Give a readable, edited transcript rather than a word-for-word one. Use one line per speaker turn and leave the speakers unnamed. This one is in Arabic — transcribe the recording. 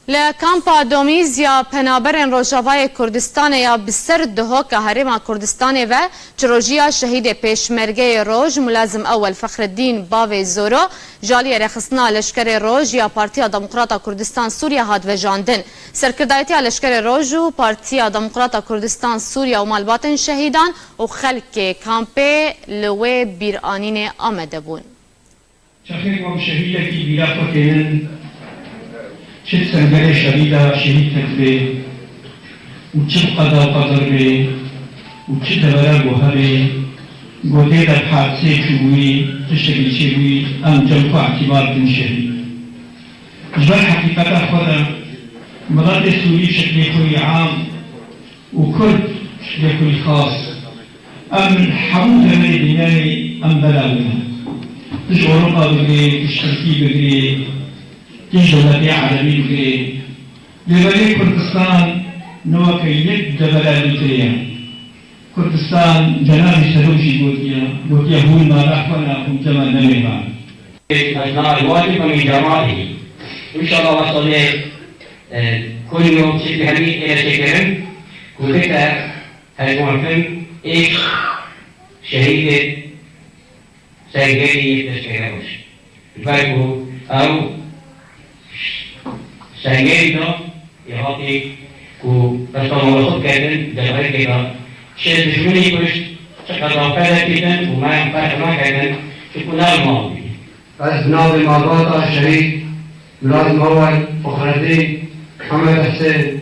لکامپا دومیز یا پنابرن روجاوای کردستان یا بسر دهوک هرم کردستان و چروجیا شهید پیشمرگه روج ملازم اول فخر الدین باوی زورو جالی رخصنا لشکر روج یا پارتیا دموکراتا کردستان سوریا هاد و جاندن سرکردایتی لشکر روج و پارتیا دموکراتا کردستان سوریا و مالباتن شهیدان و خلق کامپه لوی بیرانین آمده بون.
شخير ومشاهيلتي بلا فتن شد سنجر شديدة شهيد تكبي وشد قضاء قدر بي وشد بلا بوهبي قدير الحادثة شوي تشتغل شوي أم جلق اعتبار بن شهيد جبال حقيقة أخذ مراد سوري بشكل كل عام وكرد بشكل كل خاص أم حمود من بناي أم بلاونا تش أوروبا بغري تش تركيا بغري تش دولتي عالمي بغري لبالي كردستان نوكا يد بلاد بغري كردستان جنابي سروشي قوتيا هو ما رحمنا هم جمال نميبان
أثناء الواجب من جماعته إن شاء الله وصل كل يوم شكل هني إلى شكل وكذا هالمعفن إيش شهيد سيجري تشكيلوش الفرق أو سيجري ده يعطي كو تصور كذا ده كذا شيء بشمولي كوش شكل فعلا كذا وما ينفع ما كذا يكون الماضي
بس ناظر ماضات الشهيد لازم أول فخر الدين محمد حسين